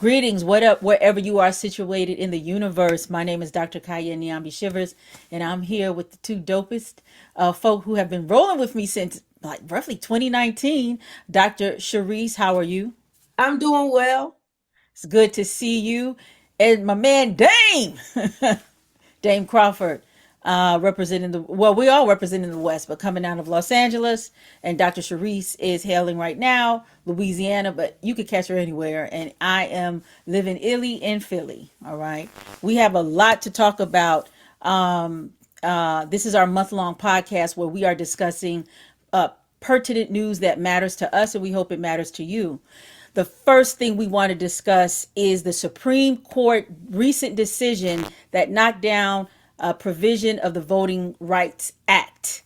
Greetings, what up, wherever you are situated in the universe. My name is Dr. Kaia Shivers, and I'm here with the two dopest folk who have been rolling with me since like roughly 2019. Dr. Sherice, how are you? I'm doing well. It's good to see you. And my man Dame, Dame Crawford, representing we all representing the West, but coming out of Los Angeles. And Dr. Sharice is hailing right now, Louisiana, but you could catch her anywhere. And I am living illy in Philly. All right. We have a lot to talk about. This is our month-long podcast where we are discussing pertinent news that matters to us, and we hope it matters to you. The first thing we want to discuss is the Supreme Court recent decision that knocked down a provision of the Voting Rights Act.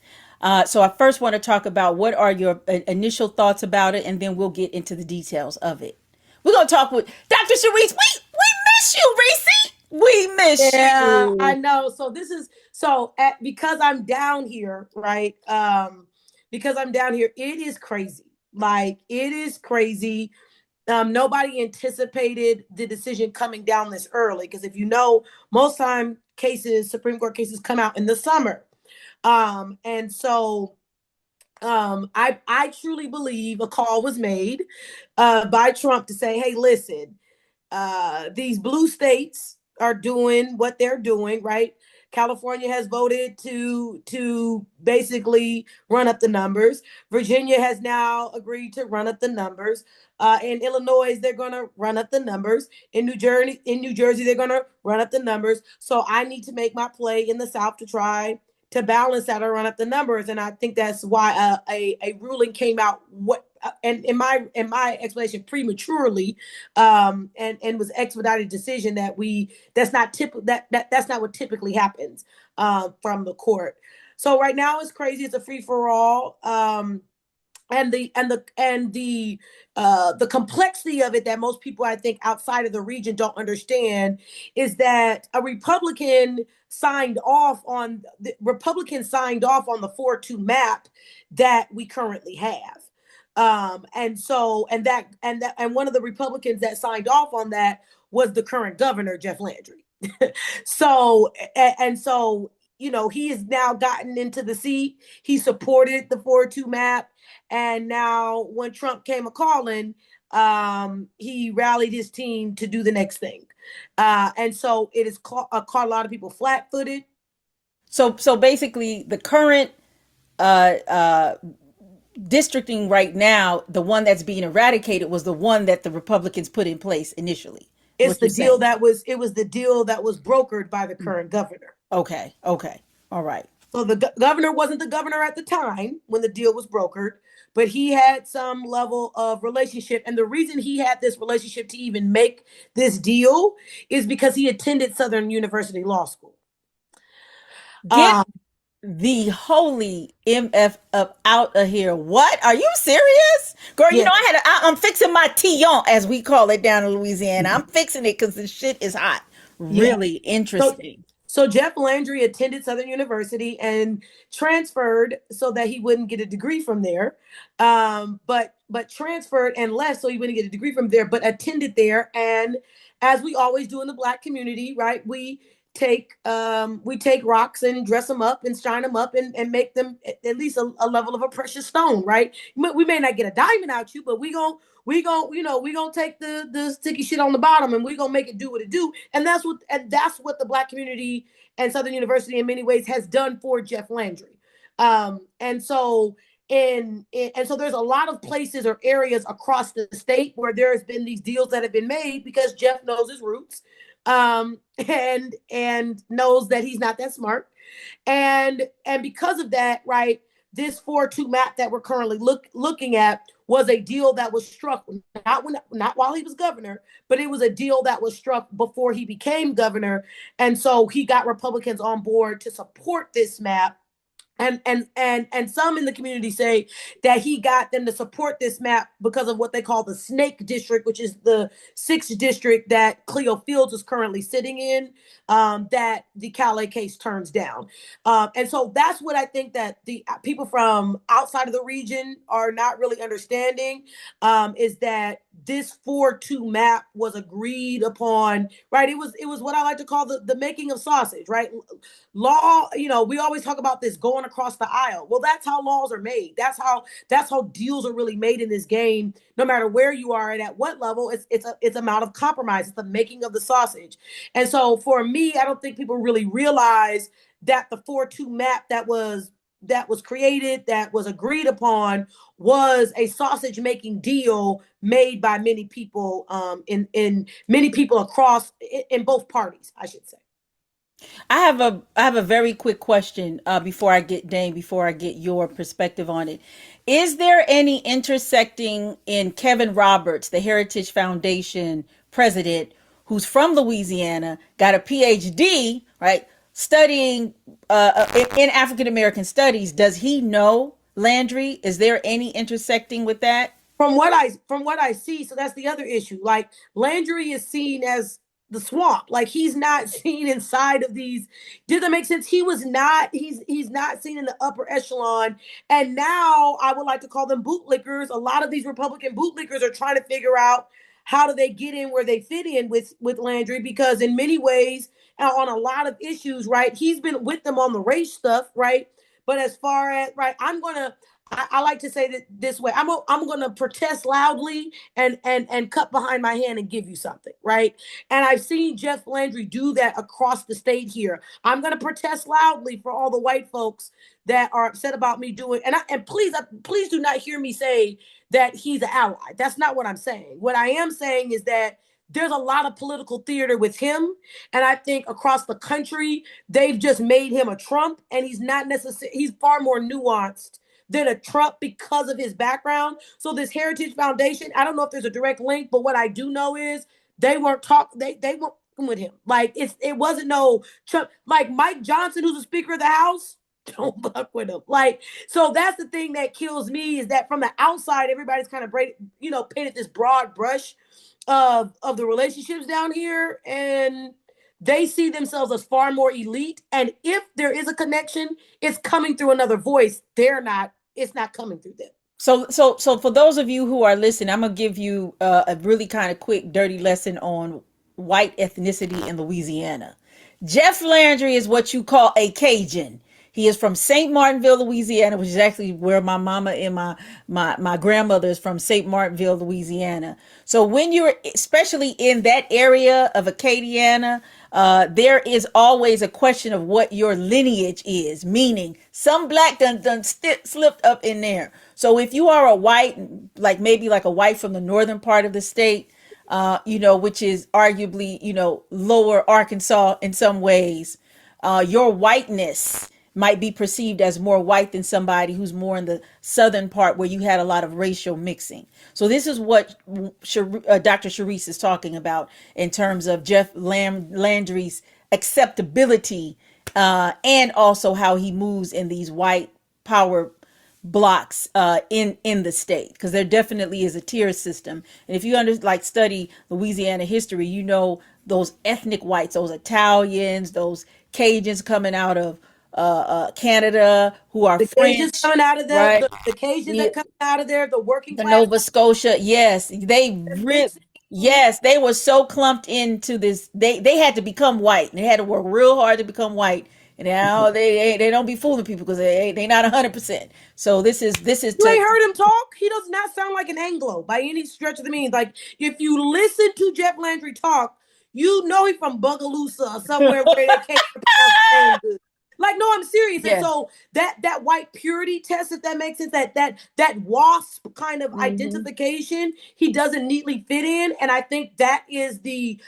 So I first want to talk about what are your initial thoughts about it, and then we'll get into the details of it. We're going to talk with Dr. Sharice. We miss you, Reese. We miss Yeah, I you. know. So this is because I'm down here, right? Because I'm down here, it is crazy. Like it is crazy. Nobody anticipated the decision coming down this early because if you know, most time cases, Supreme Court cases come out in the summer. And so I truly believe a call was made by Trump to say, hey, listen, these blue states are doing what they're doing, right? California has voted to basically run up the numbers. Virginia has now agreed to run up the numbers. In Illinois, they're going to run up the numbers. In New Jersey, they're going to run up the numbers. So I need to make my play in the South to try to balance that or run up the numbers. And I think that's why a ruling came out. And in my explanation, prematurely, and was expedited decision that's not that's not what typically happens from the court. So right now it's crazy. It's a free for all. And the complexity of it that most people I think outside of the region don't understand is that a Republicans signed off on the 4-2 map that we currently have. And one of the Republicans that signed off on that was the current governor, Jeff Landry. So he has now gotten into the seat. He supported the 4-2 map. And now when Trump came a calling, he rallied his team to do the next thing. And so it has caught a lot of people flat footed. So basically, the current uh, uh, districting right now, the one that's being eradicated was the one that the Republicans put in place initially. Is It's what you're the deal saying? that was it was the deal that was brokered by the current governor. Okay. Okay. All right. So the governor wasn't the governor at the time when the deal was brokered, but he had some level of relationship. And the reason he had this relationship to even make this deal is because he attended Southern University Law School. Get Um, the holy MF up out of here. What? Are you serious? Girl, yeah. I'm fixing my tillon, as we call it down in Louisiana. I'm fixing it because the shit is hot. Yeah. Really So interesting. so Jeff Landry attended Southern University and transferred so that he wouldn't get a degree from there. But transferred and left so he wouldn't get a degree from there, but attended there. And as we always do in the Black community, right? We take rocks and dress them up and shine them up and make them at least a level of a precious stone, right? We may not get a diamond out you, but we gonna take the sticky shit on the bottom and we gonna make it do what it do. And that's what the Black community and Southern University in many ways has done for Jeff Landry. And so and so there's a lot of places or areas across the state where there has been these deals that have been made because Jeff knows his roots, and knows that he's not that smart, and because of that, right, this 4-2 map that we're currently looking at was a deal that was struck not while he was governor, but it was a deal that was struck before he became governor. And so he got Republicans on board to support this map. And some in the community say that he got them to support this map because of what they call the Snake District, which is the sixth district that Cleo Fields is currently sitting in, that the Calais case turns down. And so that's what I think that the people from outside of the region are not really understanding, is that this 4-2 map was agreed upon, right? It was what I like to call the making of sausage, right? Law, we always talk about this going across the aisle. Well, that's how laws are made. That's how deals are really made in this game. No matter where you are and at what level, it's amount of compromise. It's the making of the sausage. And so for me, I don't think people really realize that the 4-2 map that was created, that was agreed upon, was a sausage making deal made by many people, in many people across, in both parties, I should say. I have a very quick question before I get Dane, before I get your perspective on it. Is there any intersecting in Kevin Roberts, the Heritage Foundation president, who's from Louisiana, got a PhD, right, studying in African American studies? Does he know Landry? Is there any intersecting with that? From what I see, so that's the other issue. Like, Landry is seen as the swamp. Like, he's not seen inside of these. Did that make sense? He's not seen in the upper echelon. And now I would like to call them bootlickers. A lot of these Republican bootlickers are trying to figure out how do they get in where they fit in with Landry, because in many ways, on a lot of issues, right, he's been with them on the race stuff, right? But as far as, right, I like to say that this way. I'm gonna protest loudly and cut behind my hand and give you something, right? And I've seen Jeff Landry do that across the state here. I'm gonna protest loudly for all the white folks that are upset about me doing. And please do not hear me say that he's an ally. That's not what I'm saying. What I am saying is that there's a lot of political theater with him, and I think across the country they've just made him a Trump, and he's not necessarily. He's far more nuanced than a Trump because of his background. So this Heritage Foundation, I don't know if there's a direct link, but what I do know is they weren't with him. Like, it wasn't no Trump, like Mike Johnson, who's the Speaker of the House. Don't buck with him. Like, so that's the thing that kills me, is that from the outside, everybody's kind of painted this broad brush of the relationships down here, and they see themselves as far more elite. And if there is a connection, it's coming through another voice. It's not coming through them. So for those of you who are listening, I'm gonna give you a really kind of quick, dirty lesson on white ethnicity in Louisiana. Jeff Landry is what you call a Cajun. He is from St. Martinville, Louisiana, which is actually where my mama and my grandmother is from, St. Martinville, Louisiana. So when you're especially in that area of Acadiana, there is always a question of what your lineage is, meaning some black done slipped up in there. So if you are a white, like maybe like a white from the northern part of the state, which is arguably, lower Arkansas in some ways, your whiteness might be perceived as more white than somebody who's more in the southern part where you had a lot of racial mixing. So this is what Dr. Sharice is talking about in terms of Jeff Landry's acceptability, and also how he moves in these white power blocks in the state, because there definitely is a tier system. And if you study Louisiana history, those ethnic whites, those Italians, those Cajuns coming out of Canada, who are The Cajuns French, coming out of there, right? the Cajuns that coming out of there, the working The class, Nova Scotia, yes, mixing. yes, they were so clumped into this. They had to become white. They had to work real hard to become white. And now they don't be fooling people because they not 100%. So this is You ain't to heard him talk. He does not sound like an Anglo by any stretch of the means. Like, if you listen to Jeff Landry talk, you know he from Bugaloosa or somewhere where they can't pronounce the name good. Like, no, I'm serious. And yes. so that white purity test, if that makes sense, that wasp kind of Hmm. identification, he doesn't neatly fit in. And I think that's the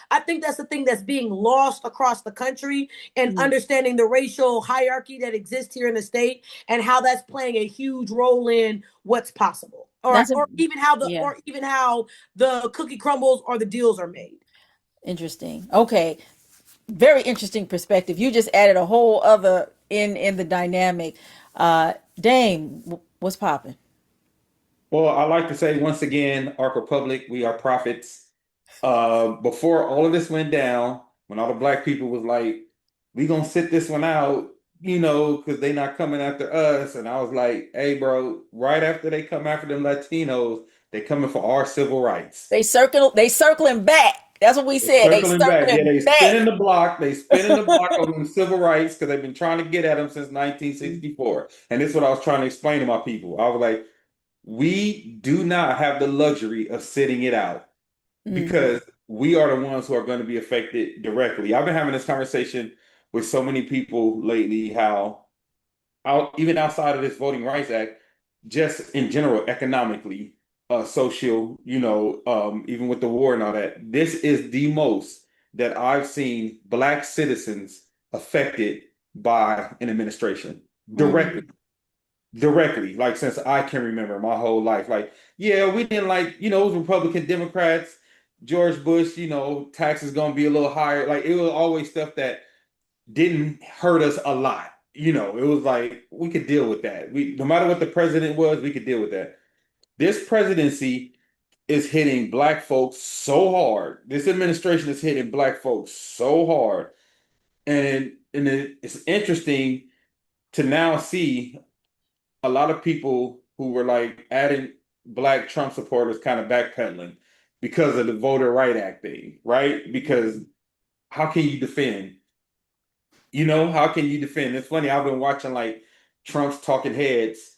thing that's being lost across the country, and understanding the racial hierarchy that exists here in the state, and how that's playing a huge role in what's possible. Or That's a or even how the yeah, or even how the cookie crumbles or the deals are made. interesting. Okay, very interesting perspective. You just added a whole other in the dynamic. Dame, what's popping? Well, I like to say once again, Ark Republic, we are prophets. Before all of this went down, when all the black people was like, we gonna sit this one out, because they not coming after us. And I was like, hey, bro, right after they come after them Latinos, They coming for our civil rights. They circling back. That's what we They said. They circling back. Yeah, circling they back. spinning the block. They spinning the block on them civil rights because they've been trying to get at them since 1964. And this is what I was trying to explain to my people. I was like, we do not have the luxury of sitting it out Mm-hmm. because we are the ones who are going to be affected directly. I've been having this conversation with so many people lately, how even outside of this Voting Rights Act, just in general, economically, social, even with the war and all that, this is the most that I've seen Black citizens affected by an administration directly. Mm-hmm. Directly, like since I can remember my whole life. Like, yeah, we didn't like, it was Republican, Democrats, George Bush, taxes gonna be a little higher. Like, it was always stuff that didn't hurt us a lot. It was like we could deal with that. No matter what the president was, we could deal with that. This presidency is hitting Black folks so hard. This administration is hitting Black folks so hard. It's interesting to now see a lot of people who were like adding Black Trump supporters kind of backpedaling because of the Voter Right Act thing, right? Because how can you defend? How can you defend? It's funny, I've been watching like Trump's talking heads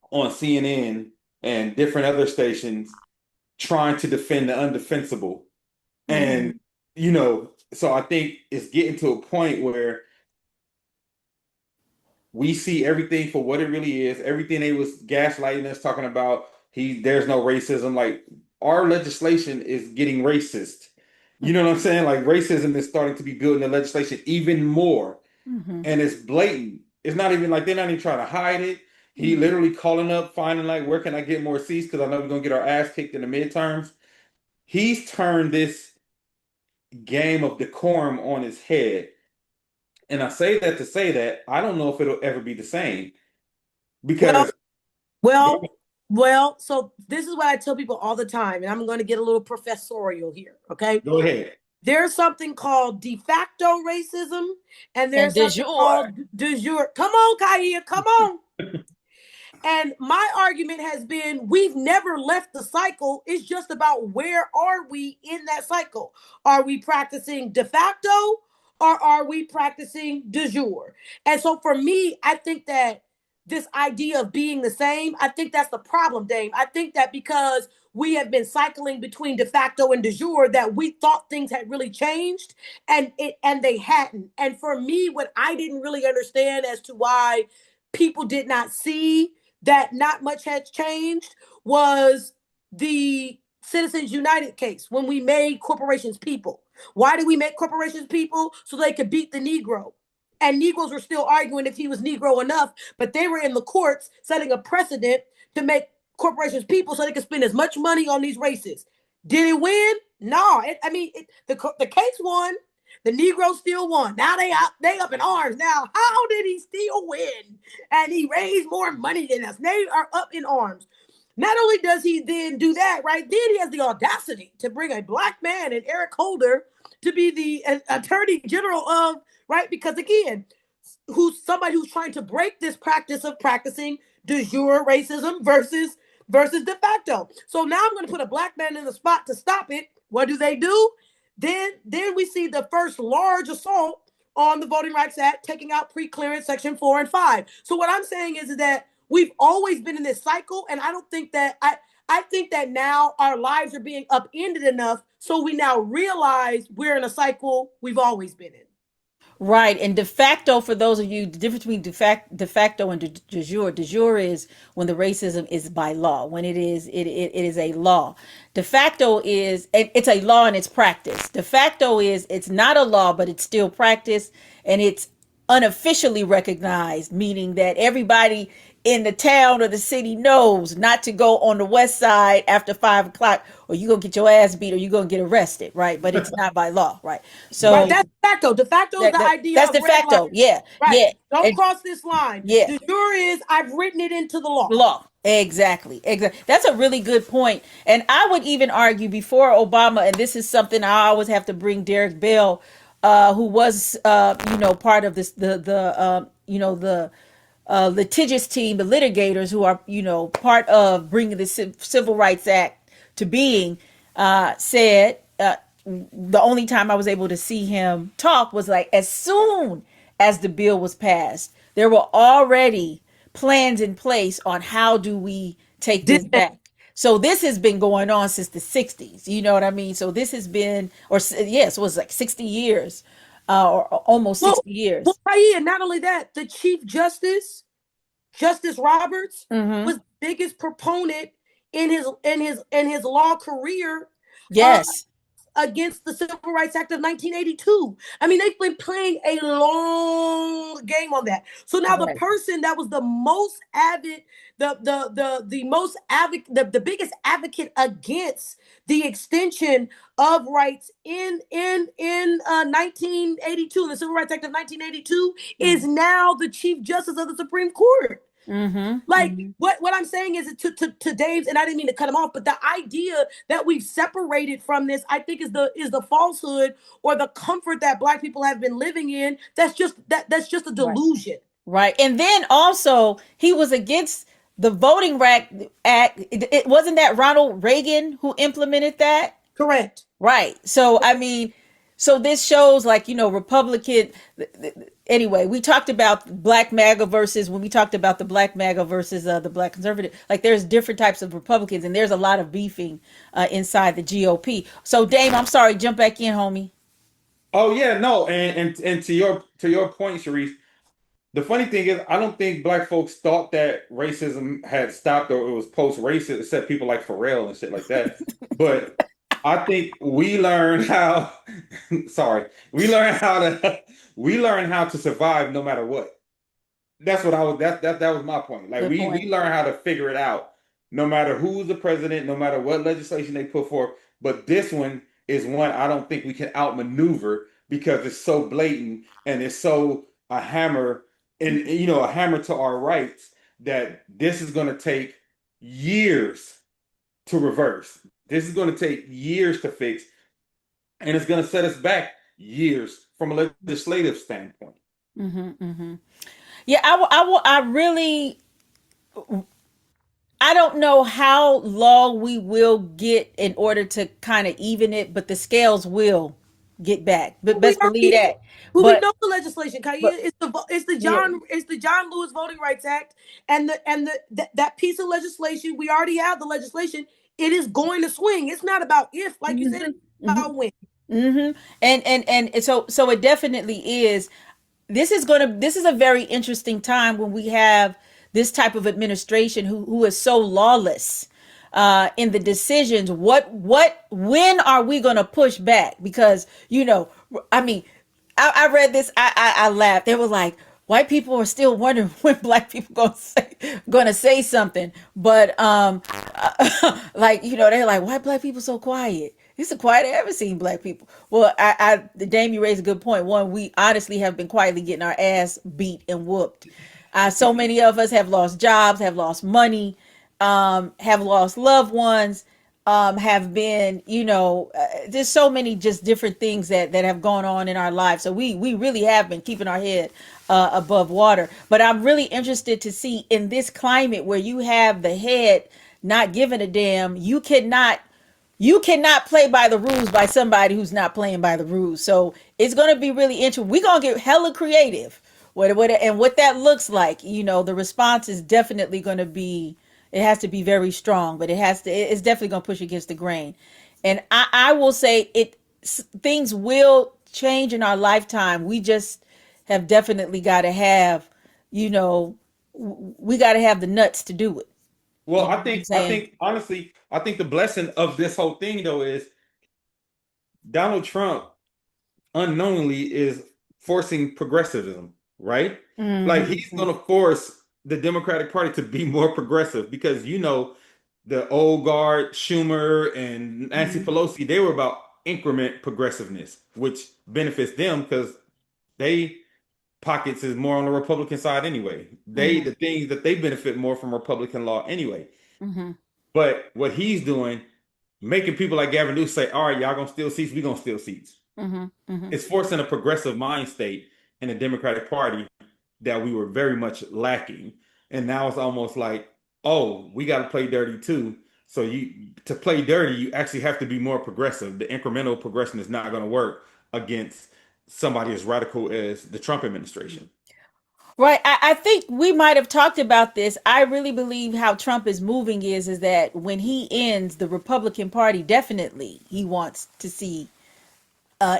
on CNN and different other stations trying to defend the undefensible. Mm-hmm. And, so I think it's getting to a point where we see everything for what it really is. Everything they was gaslighting us, talking about there's no racism. Like our legislation is getting racist. You know what I'm saying? Like racism is starting to be built in the legislation even more. Mm-hmm. And it's blatant. It's not even like they're not even trying to hide it. He Mm-hmm. literally calling up, finding like, where can I get more seats? Because I know we're gonna get our ass kicked in the midterms. He's turned this game of decorum on his head. And I say that to say that I don't know if it'll ever be the same. Well, Because well, well, so this is what I tell people all the time, and I'm going to get a little professorial here, okay? go ahead. There's something called de facto racism, and And there's de something jure. called de jure. Come on, Kaia, come on. And my argument has been we've never left the cycle. It's just about where are we in that cycle? Are we practicing de facto or are we practicing de jure? And so for me, I think that this idea of being the same, I think that's the problem, Dame. I think that because we have been cycling between de facto and de jure that we thought things had really changed and they hadn't. And for me, what I didn't really understand as to why people did not see that not much has changed was the Citizens United case when we made corporations people. Why did we make corporations people? So they could beat the Negro. And Negroes were still arguing if he was Negro enough, but they were in the courts setting a precedent to make corporations people so they could spend as much money on these races. Did it win? No. The case won. The Negro still won. Now they up in arms. Now, how did he still win? And he raised more money than us. They are up in arms. Not only does he then do that, right? Then he has the audacity to bring a Black man and Eric Holder to be the attorney general of, right? Because again, who's somebody who's trying to break this practice of practicing de jure racism versus de facto. So now I'm going to put a Black man in the spot to stop it. What do? Then we see the first large assault on the Voting Rights Act, taking out pre-clearance section 4 and 5. So what I'm saying is that we've always been in this cycle, and I don't think that I think that now our lives are being upended enough so we now realize we're in a cycle we've always been in. Right. And de facto, for those of you, the difference between de facto and de jure is when the racism is by law, when it is a law. De facto is, it's a law and it's practice. De facto is, it's not a law, but it's still practice and it's unofficially recognized, meaning that everybody in the town or the city knows not to go on the west side after 5 o'clock or you're going to get your ass beat or you're going to get arrested, right? But it's not by law, right? Right, So that's de facto. De facto is the idea that's of de red line. facto. Yeah. Right. Yeah. Don't And cross this line. yeah. De jure is I've written it into the law. Law. Exactly. That's a really good point. And I would even argue before Obama, and this is something I always have to bring Derek Bell, who was, part of this, the litigious team, the litigators who are, part of bringing the Civil Rights Act to being, said the only time I was able to see him talk was like as soon as the bill was passed, there were already plans in place on how do we take this Did back. So this has been going on since the 60s. You know what I mean? So this has been, or yes, it was like 60 years, or almost well, 60 years. Kaia, not only that, the Chief Justice, Justice Roberts, Mm-hmm. was the biggest proponent in his law career uh, Yes. against the Civil Rights Act of 1982. I mean, they've been playing a long game on that. So now the Right. person that was the most avid, the most advocate, the biggest advocate against the extension of rights in 1982, the Civil Rights Act of 1982, is now the Chief Justice of the Supreme Court. Mm-hmm. Like Mm-hmm. what I'm saying is to Dave's, and I didn't mean to cut him off, but the idea that we've separated from this, I think, is the falsehood or the comfort that Black people have been living in. That's just a Right. delusion. Right. And then also he was against the Voting Act. It wasn't that Ronald Reagan who implemented that. Correct. Right. So I mean, so this shows like, Republican. Anyway, we talked about Black MAGA versus when we talked about the Black MAGA versus the Black conservative. Like there's different types of Republicans, and there's a lot of beefing inside the GOP. So Dame, I'm sorry, jump back in, homie. Oh yeah, no, and to your point, Sharice, the funny thing is, I don't think Black folks thought that racism had stopped or it was post-racist, except people like Pharrell and shit like that. But I think we learned how. Sorry, we learn how to survive no matter what. That's what I was. That was my point. Like Good we point. learn how to figure it out, no matter who's the president, no matter what legislation they put forth. But this one is one I don't think we can outmaneuver because it's so blatant and it's so a hammer and a hammer to our rights that this is going to take years to reverse. This is going to take years to fix, and it's going to set us back years from a legislative standpoint. Mm-hmm, mm-hmm. Yeah, I really, I don't know how long we will get in order to kind of even it, but the scales will get back. But We best believe already that. Well, we But know the legislation, Kaia. but yeah. It's the John Lewis Voting Rights Act, and that piece of legislation. We already have the legislation. It is going to swing. It's not about if, like you said, it's Mm-hmm. about when. Mm-hmm. And so it definitely is. This is a very interesting time when we have this type of administration who is so lawless in the decisions. When are we going to push back? Because I mean, I read this. I laughed. They were like, white people are still wondering when Black people gonna say something. But like they're like, why Black people so quiet? It's the quiet I ever seen Black people. Well, Dame, you raised a good point. One, we honestly have been quietly getting our ass beat and whooped. So many of us have lost jobs, have lost money, have lost loved ones, have been, there's so many just different things that have gone on in our lives. So we really have been keeping our head above water. But I'm really interested to see in this climate where you have the head not giving a damn, you cannot play by the rules by somebody who's not playing by the rules. So it's going to be really interesting. We're going to get hella creative. What that looks like, the response is definitely going to be, it has to be very strong, but it's definitely going to push against the grain. And I will say things will change in our lifetime. We just have definitely got to have, we got to have the nuts to do it. Well, You I know what I'm think I saying? think honestly, I think the blessing of this whole thing though is Donald Trump unknowingly is forcing progressivism, right? Like he's Mm-hmm. going to force the Democratic Party to be more progressive because the old guard Schumer and Nancy Mm-hmm. Pelosi, they were about increment progressiveness, which benefits them because they pockets is more on the Republican side anyway. Mm-hmm. The things that they benefit more from Republican law anyway. Mm-hmm. But what he's doing, making people like Gavin Newsom say, all right, y'all gonna steal seats, we gonna steal seats. Mm-hmm. Mm-hmm. It's forcing a progressive mind state in the Democratic Party that we were very much lacking. And now it's almost like, oh, we got to play dirty too. So to play dirty, you actually have to be more progressive. The incremental progression is not going to work against somebody as radical as the Trump administration. Right. I think we might have talked about this. I really believe how Trump is moving is that when he ends, the Republican Party definitely he wants to see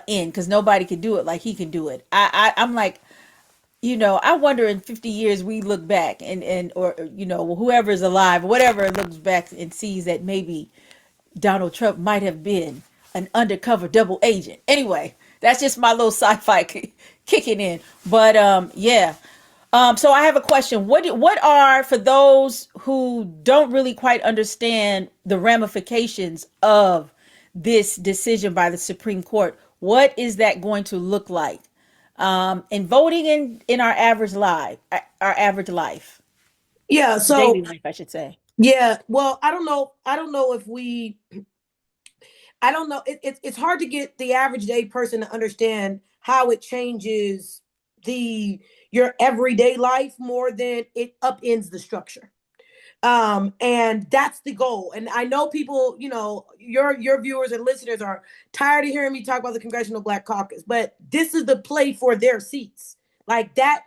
end because nobody can do it like he can do it. I'm like, I wonder in 50 years we look back and or whoever's alive, whatever looks back and sees that maybe Donald Trump might have been an undercover double agent. Anyway, that's just my little sci-fi kicking in. But yeah. So I have a question. What are, for those who don't really quite understand the ramifications of this decision by the Supreme Court, what is that going to look like in voting in our average life, Yeah. daily So life, I should say. yeah. Well, I don't know. I don't know if we. I don't know. It's hard to get the average day person to understand how it changes the your everyday life more than it upends the structure. And that's the goal. And I know people, your viewers and listeners are tired of hearing me talk about the Congressional Black Caucus, but this is the play for their seats. Like that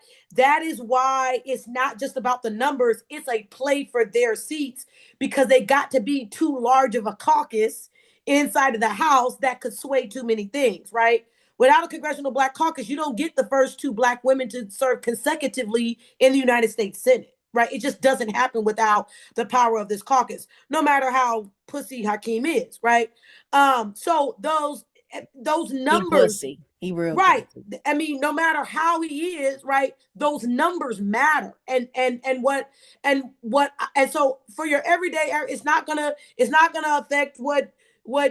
is why it's not just about the numbers, it's a play for their seats, because they got to be too large of a caucus inside of the House that could sway too many things, right? Without a Congressional Black Caucus, you don't get the first two Black women to serve consecutively in the United States Senate, right? It just doesn't happen without the power of this caucus, no matter how pussy Hakeem is, right? So those He numbers, pussy. He real right? pussy. I mean, no matter how he is, right? Those numbers matter, and so for your everyday, it's not gonna affect what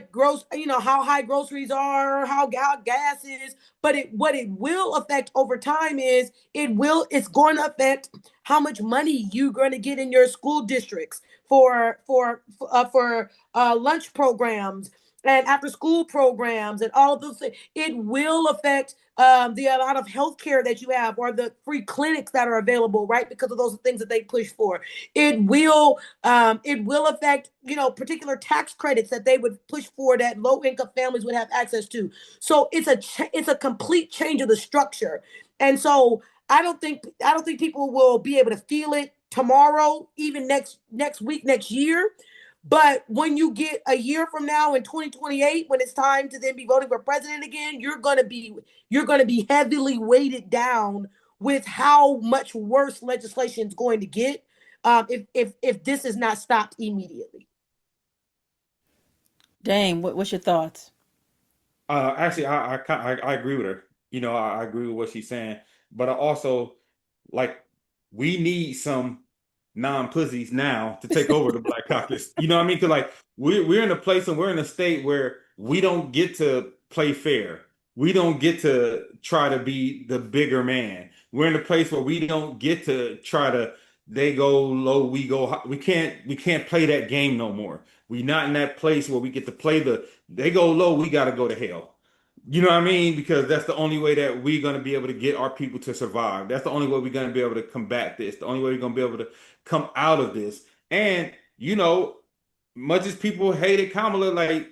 gross, how high groceries are, how gas is, but what it will affect over time is it's going to affect how much money you're going to get in your school districts for lunch programs and after school programs and all of those things. It will affect the amount of health care that you have or the free clinics that are available, right? Because of those things that they push for. It will affect, particular tax credits that they would push for that low income families would have access to. So it's a complete change of the structure. And so I don't think people will be able to feel it tomorrow, even next week, next year. But when you get a year from now in 2028, when it's time to then be voting for president again, you're gonna be heavily weighted down with how much worse legislation is going to get, if this is not stopped immediately. Dame, what's your thoughts? Actually, I agree with her. I agree with what she's saying, but I also like we need some non-pussies now to take over the Black Caucus. You know what I mean? Because like we're in a place and we're in a state where we don't get to play fair. We don't get to try to be the bigger man. We're in a place where we don't get to try to they go low, we go high. We can't play that game no more. We not in that place where we get to play they go low, we got to go to hell. You know what I mean? Because that's the only way that we're going to be able to get our people to survive. That's the only way we're going to be able to combat this. The only way we're going to be able to come out of this. And, much as people hated Kamala, like,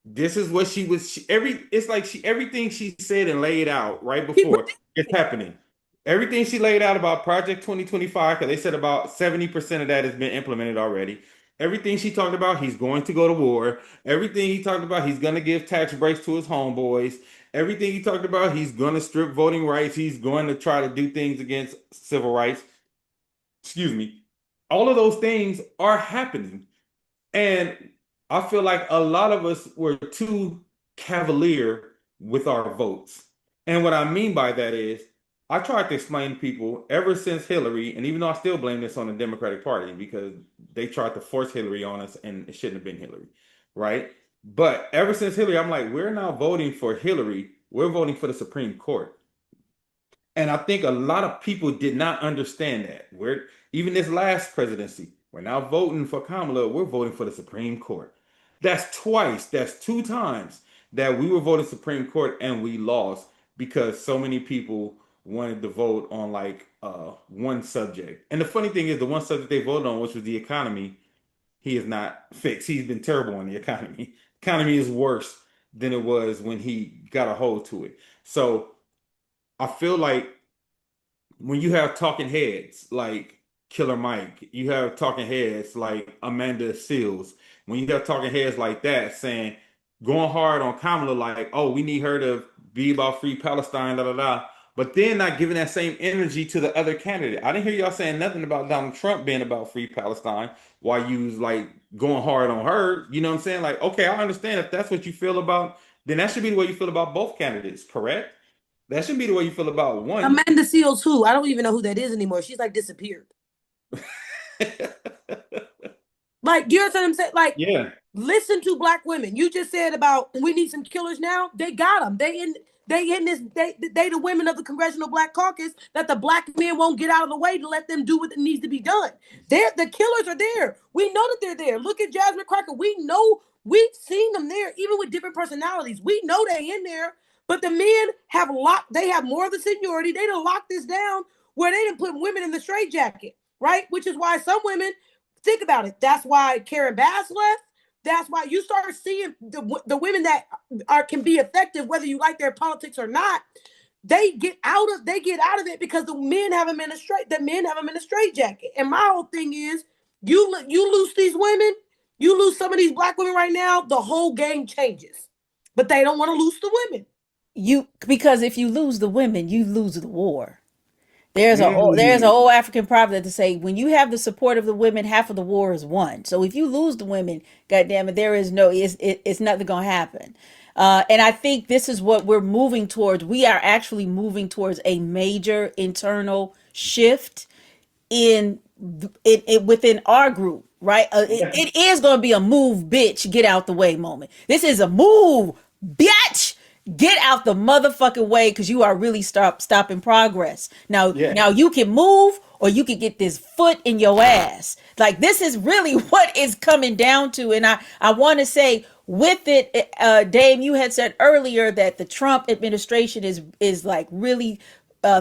this is what it's like everything she said and laid out right before it's happening. Everything she laid out about Project 2025, because they said about 70% of that has been implemented already. Everything she talked about, he's going to go to war. Everything he talked about, he's going to give tax breaks to his homeboys. Everything he talked about, he's going to strip voting rights. He's going to try to do things against civil rights. Excuse me. All of those things are happening. And I feel like a lot of us were too cavalier with our votes. And what I mean by that is, I tried to explain to people ever since Hillary, and even though I still blame this on the Democratic Party because they tried to force Hillary on us and it shouldn't have been Hillary, right? But ever since Hillary, I'm like, we're not voting for Hillary, we're voting for the Supreme Court. And I think a lot of people did not understand that. Even this last presidency, we're now voting for Kamala, we're voting for the Supreme Court. That's twice, that's two times that we were voting Supreme Court and we lost because so many people wanted to vote on like one subject. And the funny thing is, the one subject they voted on, which was the economy, he is not fixed. He's been terrible on the economy. Economy is worse than it was when he got a hold to it. So I feel like when you have talking heads like Killer Mike, you have talking heads like Amanda Seals, when you have talking heads like that saying, going hard on Kamala, like, oh, we need her to be about free Palestine, da da da, but then not giving that same energy to the other candidate. I didn't hear y'all saying nothing about Donald Trump being about free Palestine while you was like going hard on her. You know what I'm saying? Like, okay, I understand if that's what you feel about, then that should be the way you feel about both candidates, correct? That shouldn't be the way you feel about one. Amanda Seals, who? I don't even know who that is anymore. She's like disappeared. Like, do you understand what I'm saying? Like, Yeah. listen to Black women. You just said about we need some killers now. They got them. They in this. They the women of the Congressional Black Caucus that the Black men won't get out of the way to let them do what needs to be done. The killers are there. We know that they're there. Look at Jasmine Crockett. We know we've seen them there, even with different personalities. We know they in there. But the men have locked. They have more of the seniority. They done locked this down where they didn't put women in the straitjacket, right? Which is why some women think about it. That's why Karen Bass left. That's why you start seeing the women that can be effective, whether you like their politics or not. They get out of it because the men have them in a straitjacket. And my whole thing is, you lose these women, you lose some of these Black women right now, the whole game changes. But they don't want to lose the women. Because if you lose the women, you lose the war. There's an Mm. old African proverb to say, when you have the support of the women, half of the war is won. So if you lose the women, goddamn it, it's nothing gonna happen. And I think this is what we're moving towards. We are actually moving towards a major internal shift in it within our group, right? It is going to be a move, bitch, get out the way moment. This is a move, bitch, get out the motherfucking way, because you are really stopping progress. Now, Yeah. now you can move, or you can get this foot in your ass. Like, this is really what it's coming down to. And I want to say, with it, Dame, you had said earlier that the Trump administration is like really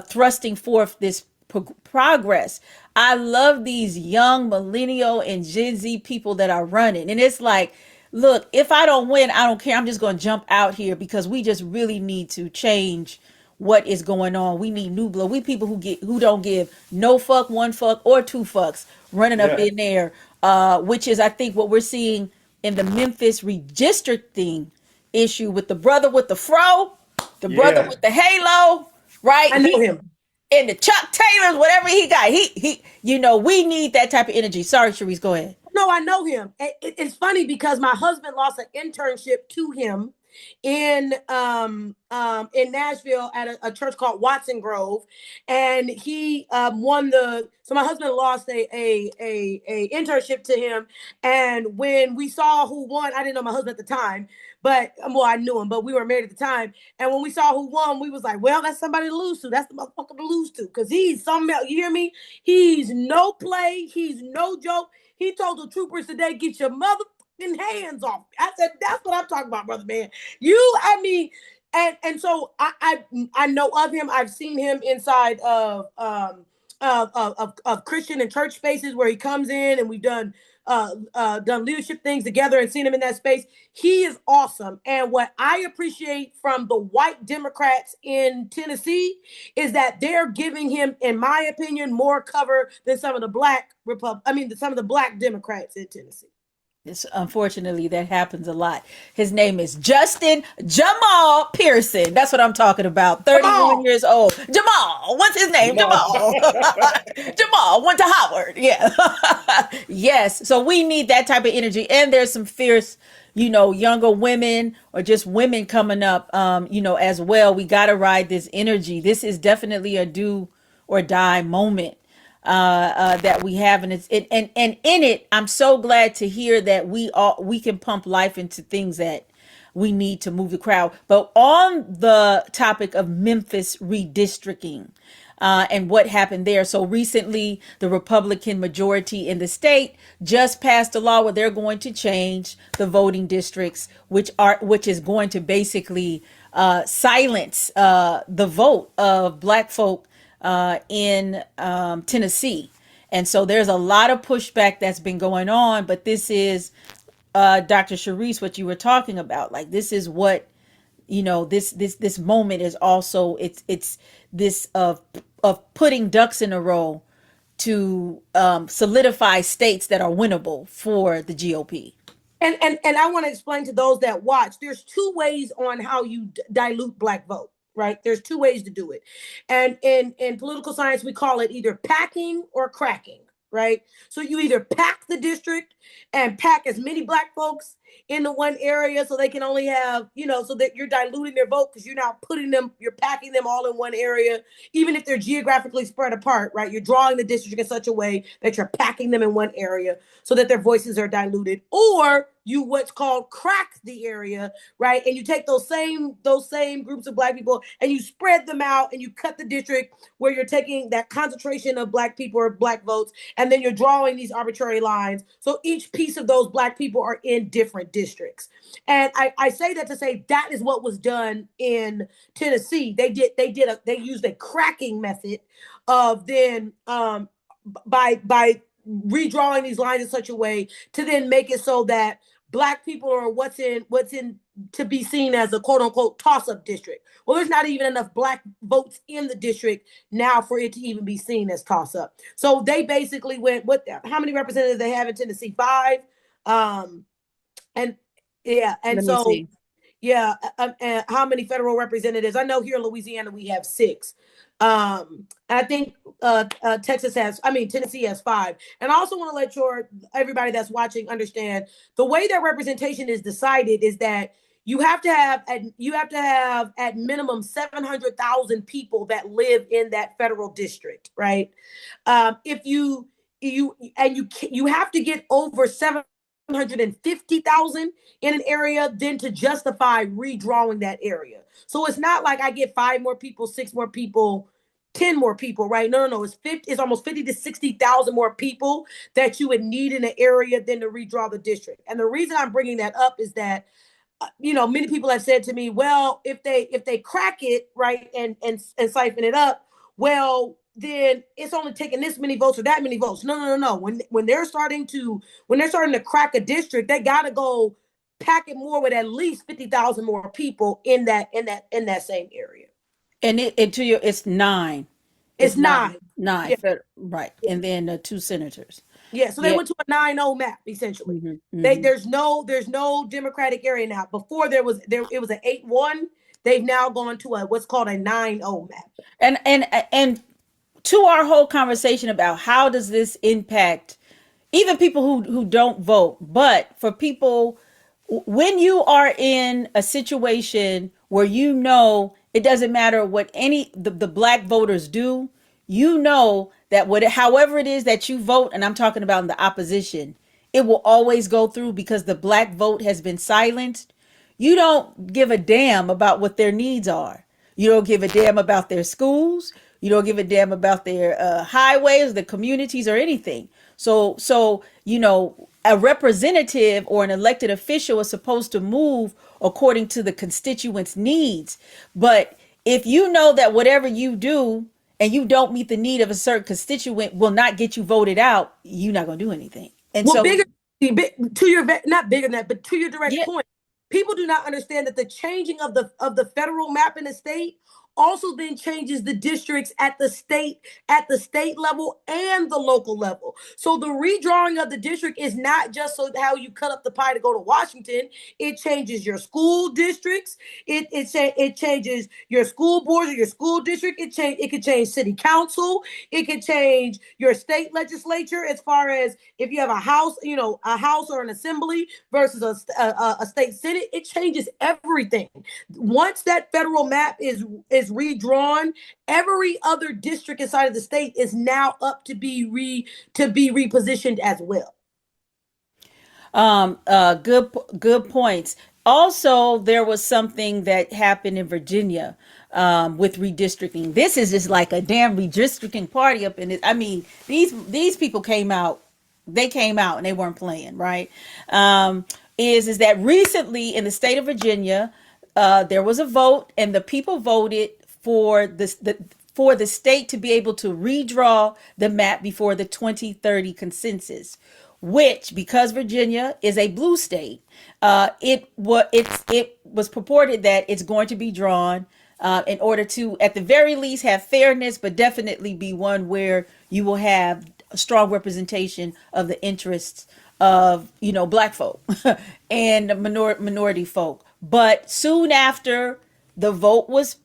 thrusting forth this progress. I love these young millennial and Gen Z people that are running. And it's like, look, if I don't win, I don't care. I'm just going to jump out here, because we just really need to change what is going on. We need new blood. We people who don't give no fuck, one fuck, or two fucks running up Yeah. in there, which is, I think, what we're seeing in the Memphis redistricting issue with the brother with the fro, the brother Yeah. with the halo, right? I know him. And the Chuck Taylors, whatever he got, we need that type of energy. Sorry, Sharice, go ahead. No, I know him. It's funny because my husband lost an internship to him in Nashville at a church called Watson Grove, and he won the. So my husband lost a internship to him, and when we saw who won, I didn't know my husband at the time, but well, I knew him, but we were married at the time. And when we saw who won, we was like, well, that's somebody to lose to. That's the motherfucker to lose to, because he's something else. You hear me? He's no play. He's no joke. He told the troopers today, get your motherfucking hands off. I said, that's what I'm talking about, brother man. And so I know of him. I've seen him inside of Christian and church spaces where he comes in, and we've done leadership things together and seen him in that space. He is awesome. And what I appreciate from the white Democrats in Tennessee is that they're giving him, in my opinion, more cover than some of the some of the black Democrats in Tennessee. Unfortunately, that happens a lot. His name is Justin Jamal Pearson. That's what I'm talking about. 31 Jamal. years old. Jamal. What's his name? Jamal. Jamal went to Howard. Yeah. Yes. So we need that type of energy. And there's some fierce, younger women or just women coming up, as well. We got to ride this energy. This is definitely a do or die moment that we have, and and in it, I'm so glad to hear that we can pump life into things that we need to move the crowd. But on the topic of Memphis redistricting, and what happened there. So recently, the Republican majority in the state just passed a law where they're going to change the voting districts, which is going to basically silence the vote of Black folk in Tennessee. And so there's a lot of pushback that's been going on, but this is Dr. Sharice, what you were talking about. Like, this is what, this moment is also, it's this of putting ducks in a row to solidify states that are winnable for the GOP. And I want to explain to those that watch, there's two ways on how you dilute Black vote, right? There's two ways to do it. And in political science, we call it either packing or cracking, right? So you either pack the district and pack as many Black folks into one area so they can only have, so that you're diluting their vote because you're now you're packing them all in one area, even if they're geographically spread apart, right? You're drawing the district in such a way that you're packing them in one area so that their voices are diluted. Or you what's called crack the area, right? And you take those same groups of Black people and you spread them out and you cut the district where you're taking that concentration of Black people or Black votes, and then you're drawing these arbitrary lines. So each piece of those Black people are in different districts. And I say that to say that is what was done in Tennessee. They used a cracking method of then by redrawing these lines in such a way to then make it so that Black people are what's in to be seen as a quote unquote toss-up district. Well, there's not even enough Black votes in the district now for it to even be seen as toss-up. So they basically went with how many representatives they have in Tennessee? 5. And yeah, and Let me so see. yeah, and how many federal representatives? I know here in Louisiana we have 6. I think Tennessee has 5. And I also want to let everybody that's watching understand the way that representation is decided is that you have to have at minimum 700,000 people that live in that federal district, right? If you have to get over 750,000 in an area then to justify redrawing that area. So it's not like I get 5 more people, 6 more people, 10 more people, right? No. It's almost 50 to 60,000 more people that you would need in an area than to redraw the district. And the reason I'm bringing that up is that many people have said to me, well, if they crack it, right, and siphon it up, well, then it's only taking this many votes or that many votes. No. When they're starting to crack a district, they got to go pack it more with at least 50,000 more people in that same area. And it's 9. It's 9. 9, Yeah. right? Yeah. And then 2 senators. Yeah, so they went to a 9-0 map essentially. There's no Democratic area now. Before it was an 8-1. They've now gone to what's called a 9-0 map. And to our whole conversation about how does this impact even people who don't vote, but for people, when you are in a situation where it doesn't matter what the Black voters do, that however it is that you vote, and I'm talking about in the opposition, it will always go through because the Black vote has been silenced. You don't give a damn about what their needs are. You don't give a damn about their schools. You don't give a damn about their highways, the communities, or anything. So a representative or an elected official is supposed to move according to the constituents' needs. But if you know that whatever you do and you don't meet the need of a certain constituent will not get you voted out, you're not going to do anything. And not bigger than that, but to your direct point, people do not understand that the changing of the federal map in the state also then changes the districts at the state level and the local level. So the redrawing of the district is not just so how you cut up the pie to go to Washington. It changes your school districts. It changes your school boards or your school district. It could change city council. It could change your state legislature as far as if you have a house or an assembly versus a state senate. It changes everything. Once that federal map is redrawn, every other district inside of the state is now up to be repositioned as well. Good points. Also, there was something that happened in Virginia with redistricting. This is just like a damn redistricting party up in it. I mean, these people came out. They came out and they weren't playing, right? Is that recently in the state of Virginia, there was a vote, and the people voted for for the state to be able to redraw the map before the 2030 consensus, which, because Virginia is a blue state, it was purported that it's going to be drawn in order to, at the very least, have fairness, but definitely be one where you will have a strong representation of the interests of, black folk and minority folk. But soon after the vote was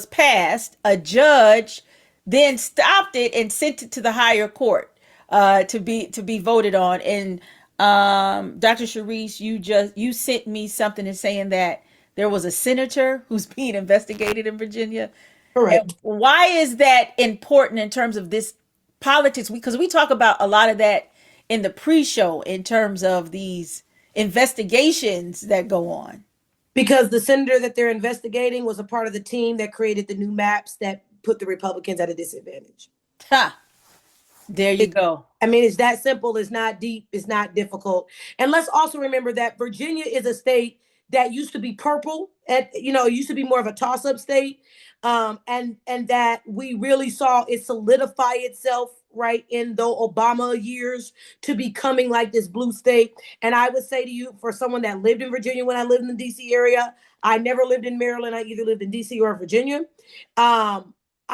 passed, a judge then stopped it and sent it to the higher court to be voted on. And Dr. Sharice, you sent me something and saying that there was a senator who's being investigated in Virginia. Correct. Why is that important in terms of this politics? Because we talk about a lot of that in the pre-show in terms of these investigations that go on. Because the senator that they're investigating was a part of the team that created the new maps that put the Republicans at a disadvantage. Ha! There you go. I mean, it's that simple. It's not deep. It's not difficult. And let's also remember that Virginia is a state that used to be purple. It used to be more of a toss-up state. And that we really saw it solidify itself right in the Obama years to becoming like this blue state. And I would say to you, for someone that lived in Virginia when I lived in the DC area, I never lived in Maryland. I either lived in DC or Virginia. I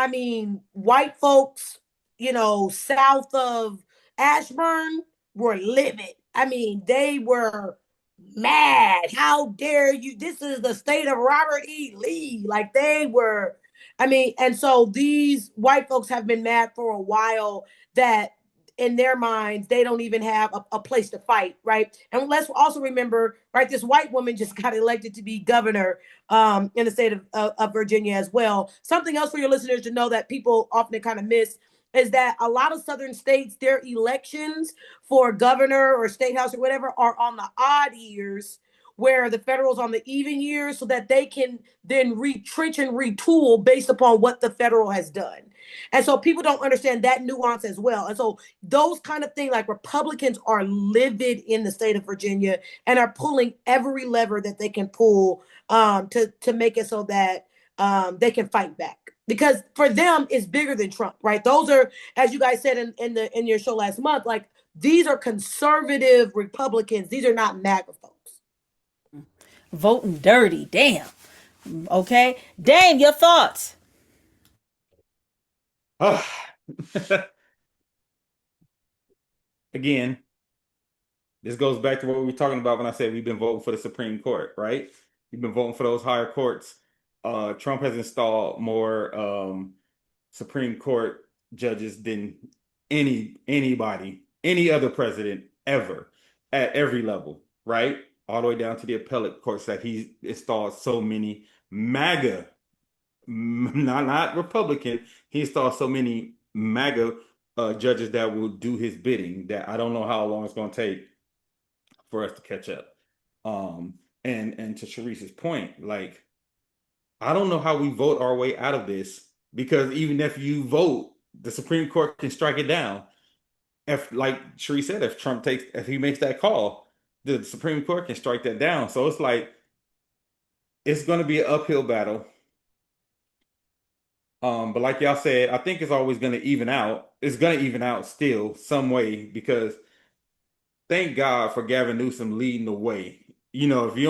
mean, white folks, south of Ashburn were livid. I mean, they were mad. How dare you? This is the state of Robert E. Lee. Like they were, and so these white folks have been mad for a while that in their minds, they don't even have a place to fight, right? And let's also remember, right, this white woman just got elected to be governor in the state of Virginia as well. Something else for your listeners to know that people often kind of miss is that a lot of southern states, their elections for governor or state house or whatever are on the odd years, where the federal's on the even years, so that they can then retrench and retool based upon what the federal has done. And so people don't understand that nuance as well. And so those kind of things, like Republicans are livid in the state of Virginia and are pulling every lever that they can pull to make it so that they can fight back. Because for them, it's bigger than Trump, right? Those are, as you guys said in your show last month, like these are conservative Republicans. These are not MAGA folks. Voting dirty, damn. Okay, Dame, your thoughts? Again, this goes back to what we were talking about when I said we've been voting for the Supreme Court, right? We've been voting for those higher courts. Trump has installed more Supreme Court judges than anybody, any other president ever at every level, right? All the way down to the appellate courts that he's installed so many MAGA, not Republican. He installed so many MAGA judges that will do his bidding that I don't know how long it's going to take for us to catch up. And to Sharice's point, like, I don't know how we vote our way out of this, because even if you vote, the Supreme Court can strike it down. If, like Sharice said, if he makes that call, the Supreme Court can strike that down. So it's like, it's going to be an uphill battle. But like y'all said, I think it's always going to even out. It's going to even out still some way, because thank God for Gavin Newsom leading the way. If you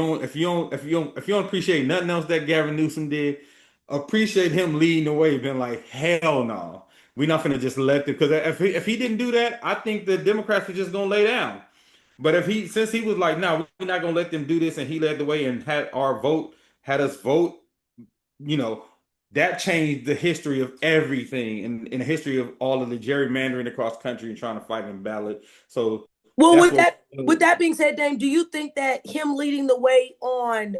don't appreciate nothing else that Gavin Newsom did, appreciate him leading the way. Been like, hell no, we're not gonna just let them, because if he didn't do that, I think the Democrats were just gonna lay down. But since he was like, no, we're not gonna let them do this, and he led the way and had us vote, that changed the history of everything in the history of all of the gerrymandering across country and trying to fight in ballot. So. Well, with that being said, Dame, do you think that him leading the way on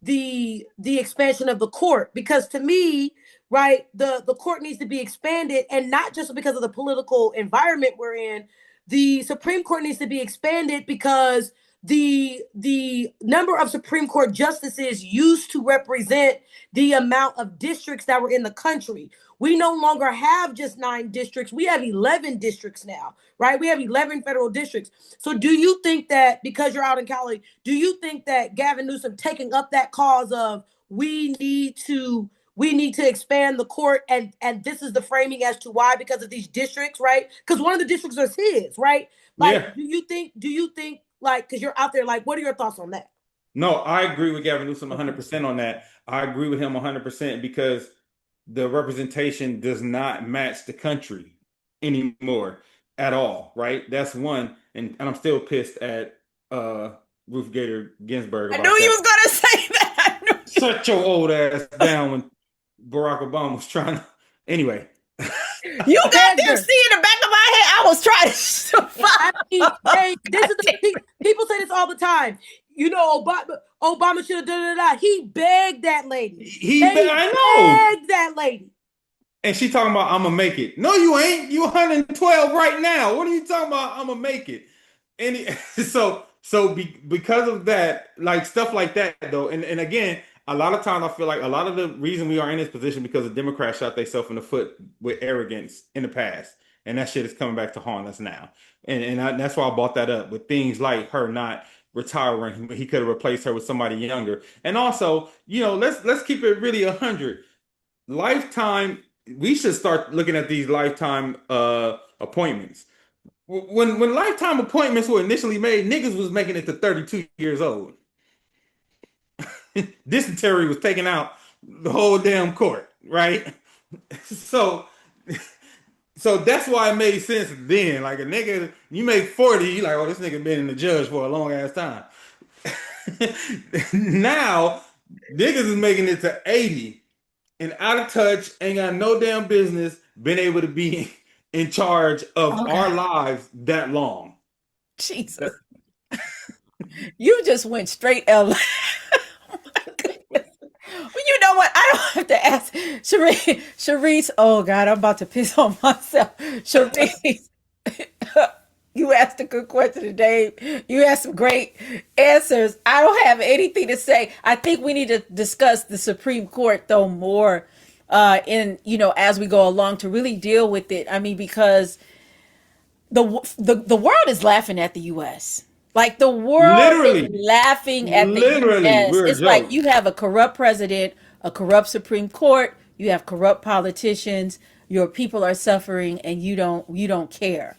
the expansion of the court? Because to me, right, the court needs to be expanded, and not just because of the political environment we're in. The Supreme Court needs to be expanded because the number of Supreme Court justices used to represent the amount of districts that were in the country. We no longer have just 9 districts. We have 11 districts now, right? We have 11 federal districts. So do you think that, because you're out in Cali, do you think that Gavin Newsom taking up that cause of we need to expand the court, and this is the framing as to why, because of these districts, right? Because one of the districts is his, right? Like, Yeah. do you think like, because you're out there, like, what are your thoughts on that? No, I agree with Gavin Newsom 100% on that. I agree with him 100% because the representation does not match the country anymore at all, right? That's one. And I'm still pissed at Ruth Gator Ginsburg I knew about you that. was gonna say that. I knew you. Shut your old ass down when Barack Obama was trying to. Anyway, You got Begged there. her. See in the back of my head. I was trying to I mean, hey, this is people say this all the time. You know, Obama should have done that. He begged that lady. I know. Begged that lady. And she talking about I'm gonna make it. No, you ain't. You 112 right now. What are you talking about? I'm gonna make it. And because of that, like stuff like that though, and again, a lot of times I feel like a lot of the reason we are in this position because the Democrats shot themselves in the foot with arrogance in the past, and that shit is coming back to haunt us now. That's why I brought that up with things like her not retiring. He could have replaced her with somebody younger. And also, let's keep it really 100. Lifetime, we should start looking at these lifetime appointments. When lifetime appointments were initially made, niggas was making it to 32 years old. Dysentery was taking out the whole damn court, right? So so that's why it made sense then. Like a nigga, you make 40, you like, oh, this nigga been in the judge for a long ass time. Now, niggas is making it to 80 and out of touch, ain't got no damn business been able to be in charge of Oh our God, lives that long. Jesus! You just went straight L. Well, you know what? I don't have to ask Sharice. Oh God, I'm about to piss on myself. Sharice, you asked a good question today. You asked some great answers. I don't have anything to say. I think we need to discuss the Supreme Court though more in as we go along to really deal with it. I mean, because the world is laughing at the U.S. Like the world is Literally, laughing at the literally, U.S. we're a It's like joke. you have a corrupt president, a corrupt Supreme Court, you have corrupt politicians, your people are suffering, and you don't care.